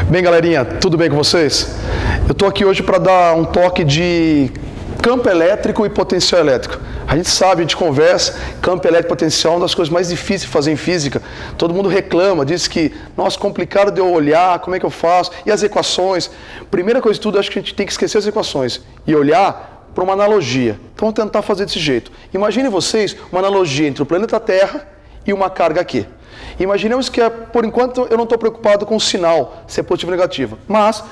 Bem, galerinha, tudo bem com vocês? Eu estou aqui hoje para dar um toque de campo elétrico e potencial elétrico. A gente sabe, a gente conversa, campo elétrico e potencial é uma das coisas mais difíceis de fazer em física. Todo mundo reclama, diz que, nossa, complicado de eu olhar, como é que eu faço? E as equações? Primeira coisa de tudo, acho que a gente tem que esquecer as equações e olhar para uma analogia. Então, vamos tentar fazer desse jeito. Imaginem vocês uma analogia entre o planeta Terra e uma carga aqui. Imaginemos que, por enquanto, eu não estou preocupado com o sinal, se é positivo ou negativo. Mas,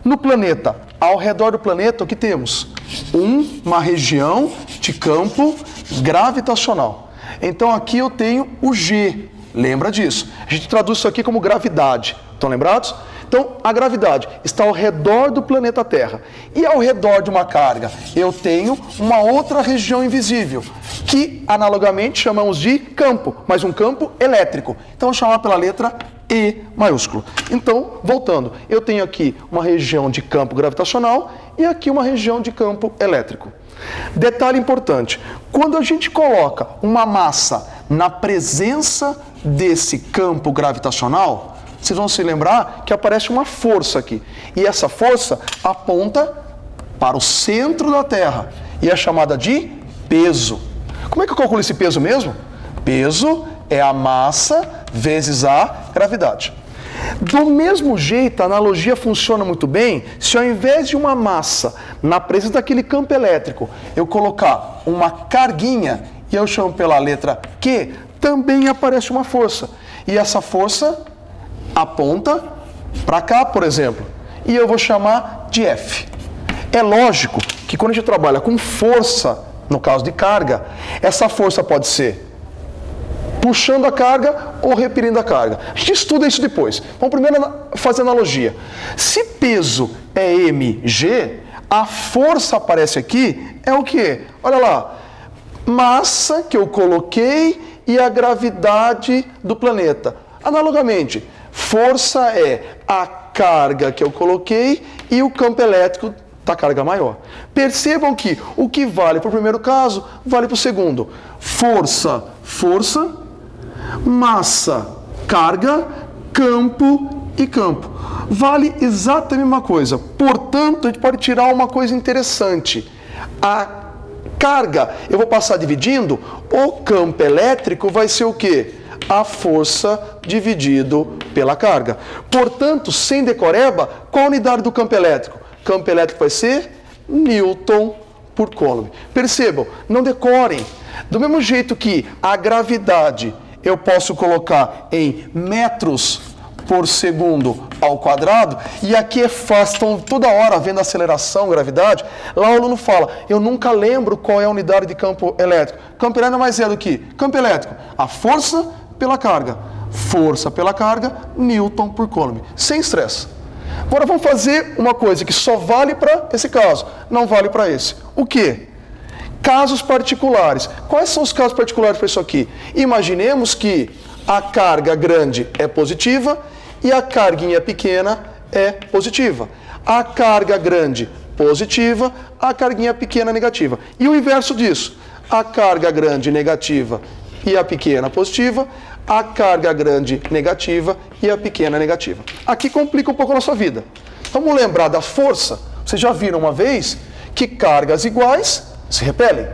no planeta, ao redor do planeta, o que temos? Uma região de campo gravitacional. Então, aqui eu tenho o G. Lembra disso? A gente traduz isso aqui como gravidade. Estão lembrados? Então, a gravidade está ao redor do planeta Terra. E ao redor de uma carga, eu tenho uma outra região invisível, que analogamente chamamos de campo, mas um campo elétrico. Então, vou chamar pela letra E maiúsculo. Então, voltando, eu tenho aqui uma região de campo gravitacional e aqui uma região de campo elétrico. Detalhe importante, quando a gente coloca uma massa na presença desse campo gravitacional, vocês vão se lembrar que aparece uma força aqui. E essa força aponta para o centro da Terra e é chamada de peso. Como é que eu calculo esse peso mesmo? Peso é a massa vezes a gravidade. Do mesmo jeito, a analogia funciona muito bem se ao invés de uma massa na presença daquele campo elétrico, eu colocar uma carguinha e eu chamo pela letra Q, também aparece uma força. E essa força aponta para cá, por exemplo, e eu vou chamar de F. É lógico que quando a gente trabalha com força, no caso de carga, essa força pode ser puxando a carga ou repelindo a carga. A gente estuda isso depois. Vamos primeiro fazer analogia. Se peso é mg, a força aparece aqui é o quê? Olha lá, massa que eu coloquei e a gravidade do planeta. Analogamente, força é a carga que eu coloquei e o campo elétrico da carga maior. Percebam que o que vale para o primeiro caso, vale para o segundo. Força, força, massa, carga, campo e campo. Vale exatamente a mesma coisa. Portanto, a gente pode tirar uma coisa interessante. A carga, eu vou passar dividindo, o campo elétrico vai ser o quê? A força dividido pela carga. Portanto, sem decoreba, qual a unidade do campo elétrico? Campo elétrico vai ser Newton por Coulomb. Percebam, não decorem. Do mesmo jeito que a gravidade eu posso colocar em metros por segundo ao quadrado, e aqui é fácil, estão toda hora vendo aceleração, gravidade, lá o aluno fala, eu nunca lembro qual é a unidade de campo elétrico. Campo elétrico mais é do que campo elétrico, a força pela carga. Força pela carga, Newton por Coulomb. Sem estresse. Agora vamos fazer uma coisa que só vale para esse caso, não vale para esse. O quê? Casos particulares. Quais são os casos particulares para isso aqui? Imaginemos que a carga grande é positiva e a carguinha pequena é positiva. A carga grande positiva, a carguinha pequena negativa. E o inverso disso, a carga grande negativa e a pequena positiva, a carga grande negativa e a pequena negativa. Aqui complica um pouco a nossa vida. Vamos lembrar da força. Vocês já viram uma vez que cargas iguais se repelem,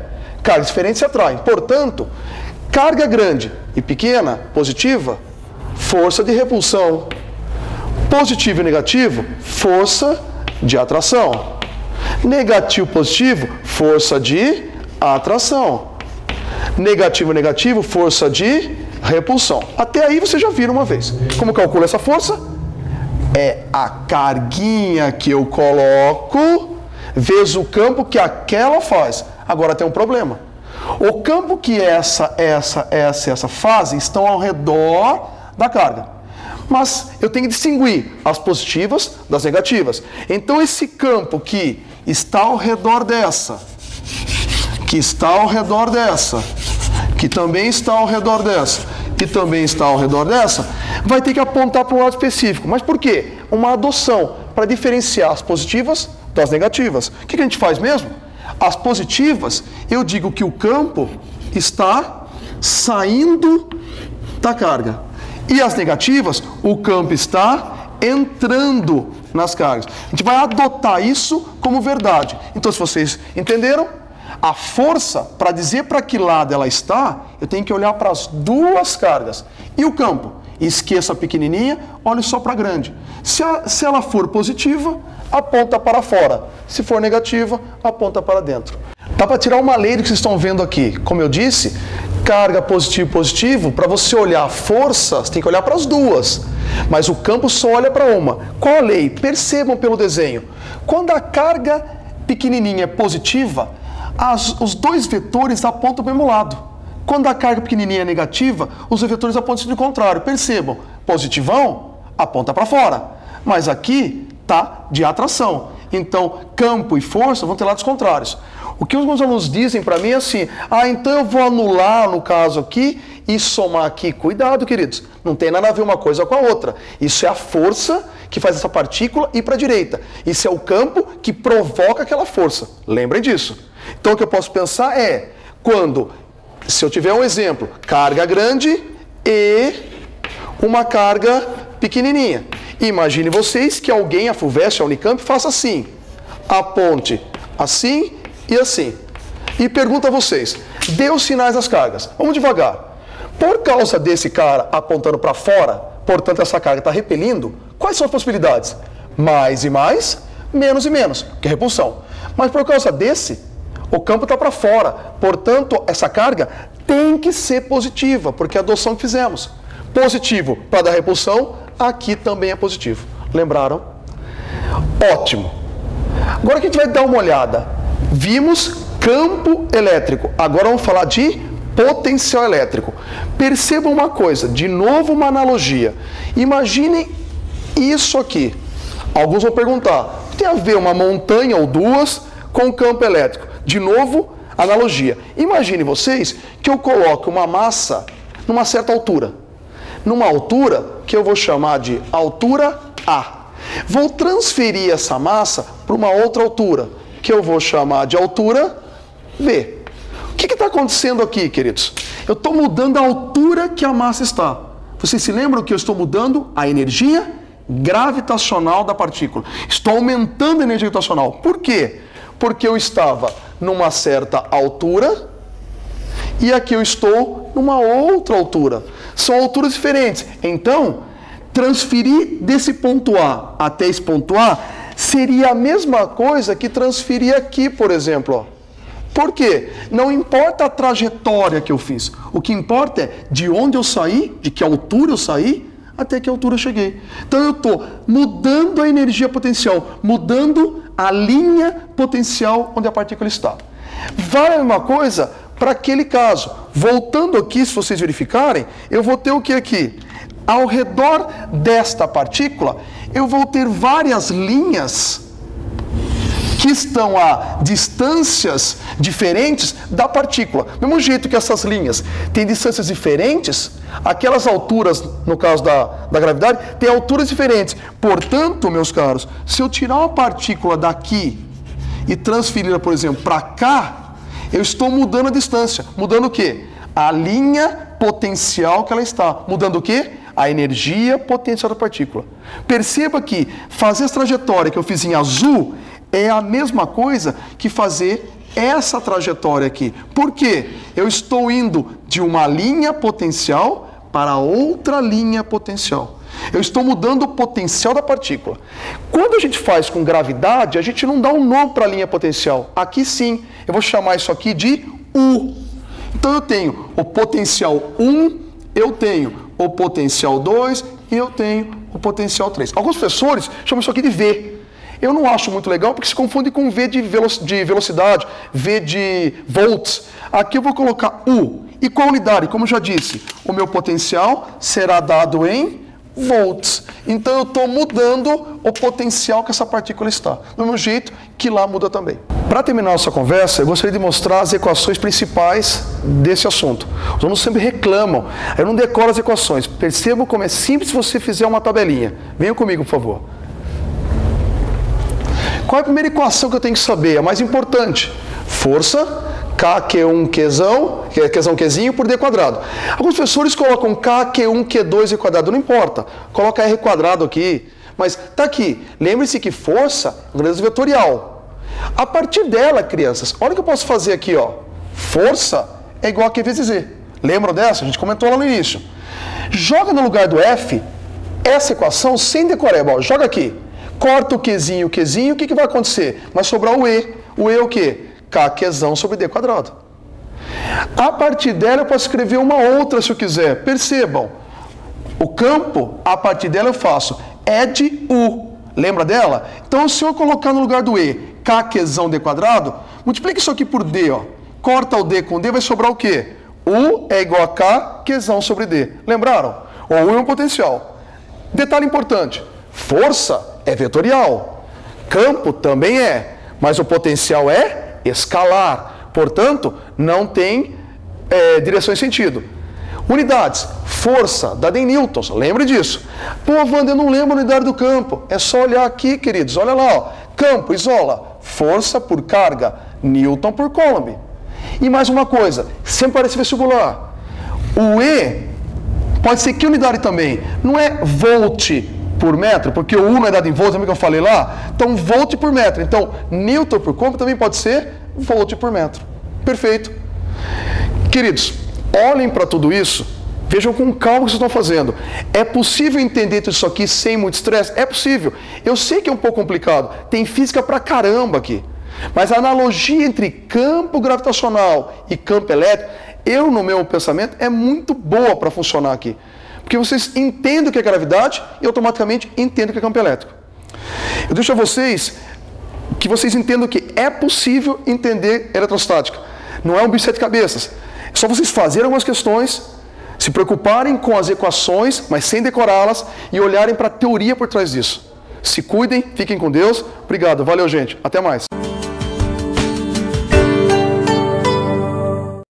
cargas diferentes se atraem. Portanto, carga grande e pequena, positiva, força de repulsão. Positivo e negativo, força de atração. Negativo e positivo, força de atração. Negativo e negativo, força de repulsão. Até aí você já viram uma vez. Como calcula essa força? É a carguinha que eu coloco vezes o campo que aquela faz. Agora tem um problema. O campo que essa fazem estão ao redor da carga. Mas eu tenho que distinguir as positivas das negativas. Então esse campo que está ao redor dessa, que está ao redor dessa, que também está ao redor dessa, e também está ao redor dessa, vai ter que apontar para um lado específico. Mas por quê? Uma adoção para diferenciar as positivas das negativas. O que a gente faz mesmo? As positivas, eu digo que o campo está saindo da carga. E as negativas, o campo está entrando nas cargas. A gente vai adotar isso como verdade. Então, se vocês entenderam, a força, para dizer para que lado ela está, eu tenho que olhar para as duas cargas. E o campo? Esqueça a pequenininha, olhe só para a grande. Se ela for positiva, aponta para fora. Se for negativa, aponta para dentro. Dá para tirar uma lei do que vocês estão vendo aqui. Como eu disse, carga positivo e positivo, para você olhar a força, você tem que olhar para as duas. Mas o campo só olha para uma. Qual a lei? Percebam pelo desenho. Quando a carga pequenininha é positiva, os dois vetores apontam para o mesmo lado. Quando a carga pequenininha é negativa, os vetores apontam para o contrário. Percebam, positivão aponta para fora, mas aqui está de atração. Então, campo e força vão ter lados contrários. O que os meus alunos dizem para mim é assim, então eu vou anular, no caso aqui, e somar aqui. Cuidado, queridos, não tem nada a ver uma coisa com a outra. Isso é a força que faz essa partícula ir para a direita. Isso é o campo que provoca aquela força. Lembrem disso. Então, o que eu posso pensar é, se eu tiver um exemplo, carga grande e uma carga pequenininha. Imagine vocês que alguém, a FUVEST, a Unicamp, faça assim, aponte assim e assim. E pergunta a vocês, dê os sinais das cargas. Vamos devagar. Por causa desse cara apontando para fora, portanto essa carga está repelindo, quais são as possibilidades? Mais e mais, menos e menos, que é repulsão. Mas por causa desse, o campo está para fora, portanto essa carga tem que ser positiva, porque é a adoção que fizemos. Positivo para dar repulsão, aqui também é positivo. Lembraram? Ótimo. Agora que a gente vai dar uma olhada, vimos campo elétrico, agora vamos falar de potencial elétrico. Percebam uma coisa, de novo uma analogia. Imaginem isso aqui. Alguns vão perguntar, tem a ver uma montanha ou duas com o campo elétrico? De novo, analogia. Imagine vocês que eu coloque uma massa numa certa altura. Numa altura que eu vou chamar de altura A. Vou transferir essa massa para uma outra altura, que eu vou chamar de altura B. O que está acontecendo aqui, queridos? Eu estou mudando a altura que a massa está. Vocês se lembram que eu estou mudando a energia gravitacional da partícula? Estou aumentando a energia gravitacional. Por quê? Porque eu estava numa certa altura e aqui eu estou numa outra altura. São alturas diferentes. Então, transferir desse ponto A até esse ponto A seria a mesma coisa que transferir aqui, por exemplo. Ó. Por quê? Não importa a trajetória que eu fiz. O que importa é de onde eu saí, de que altura eu saí, até que altura eu cheguei. Então eu estou mudando a energia potencial, mudando a linha potencial onde a partícula está. Vale a mesma coisa para aquele caso. Voltando aqui, se vocês verificarem, eu vou ter o que aqui? Ao redor desta partícula, eu vou ter várias linhas que estão a distâncias diferentes da partícula. Do mesmo jeito que essas linhas têm distâncias diferentes, aquelas alturas, no caso da gravidade, têm alturas diferentes. Portanto, meus caros, se eu tirar uma partícula daqui e transferi-la, por exemplo, para cá, eu estou mudando a distância. Mudando o quê? A linha potencial que ela está. Mudando o quê? A energia potencial da partícula. Perceba que fazer essa trajetória que eu fiz em azul é a mesma coisa que fazer essa trajetória aqui. Por quê? Eu estou indo de uma linha potencial para outra linha potencial. Eu estou mudando o potencial da partícula. Quando a gente faz com gravidade, a gente não dá um nome para a linha potencial. Aqui sim, eu vou chamar isso aqui de U. Então eu tenho o potencial 1, eu tenho o potencial 2 e eu tenho o potencial 3. Alguns professores chamam isso aqui de V. Eu não acho muito legal porque se confunde com V de velocidade, V de volts. Aqui eu vou colocar U. E qual unidade? Como eu já disse, o meu potencial será dado em volts. Então eu estou mudando o potencial que essa partícula está. Do mesmo jeito que lá muda também. Para terminar nossa conversa, eu gostaria de mostrar as equações principais desse assunto. Os alunos sempre reclamam, eu não decoro as equações. Percebam como é simples se você fizer uma tabelinha. Venham comigo, por favor. Qual é a primeira equação que eu tenho que saber? A mais importante. Força, K-Q1, Qzinho por D quadrado. Alguns professores colocam K, Q1, Q2 e quadrado. Não importa. Coloca R quadrado aqui. Mas tá aqui. Lembre-se que força é grandeza vetorial. A partir dela, crianças, olha o que eu posso fazer aqui, ó. Força é igual a Q vezes Z. Lembram dessa? A gente comentou lá no início. Joga no lugar do F essa equação sem decoreba. Ó, joga aqui. Corta o Qzinho, o Qzinho, o que vai acontecer? Vai sobrar o E. O E é o quê? KQzão sobre D quadrado. A partir dela eu posso escrever uma outra se eu quiser. Percebam, o campo, a partir dela eu faço ED U. Lembra dela? Então se eu colocar no lugar do E, KQzão D quadrado, multiplica isso aqui por D, ó. Corta o D com D, vai sobrar o quê? U é igual a K, Qzão sobre D. Lembraram? O U é um potencial. Detalhe importante, força é vetorial, campo também é, mas o potencial é escalar. Portanto, não tem direção e sentido. Unidades, força, dada em newtons, lembre disso. Pô, Wander, eu não lembro a unidade do campo. É só olhar aqui, queridos, olha lá, ó. Campo, isola, força por carga, newton por coulomb. E mais uma coisa, sempre parece vestibular. O E pode ser que unidade também? Não é volt por metro, porque o U não é dado em volt, lembra que eu falei lá? Então, volt por metro. Então, newton por coulomb também pode ser volt por metro. Perfeito. Queridos, olhem para tudo isso, vejam com calma o que vocês estão fazendo. É possível entender tudo isso aqui sem muito estresse? É possível. Eu sei que é um pouco complicado, tem física pra caramba aqui. Mas a analogia entre campo gravitacional e campo elétrico, no meu pensamento, é muito boa para funcionar aqui. Porque vocês entendem o que é gravidade e automaticamente entendem o que é campo elétrico. Eu deixo a vocês que vocês entendam que é possível entender eletrostática. Não é um bicho de sete cabeças. É só vocês fazerem algumas questões, se preocuparem com as equações, mas sem decorá-las, e olharem para a teoria por trás disso. Se cuidem, fiquem com Deus. Obrigado, valeu gente, até mais.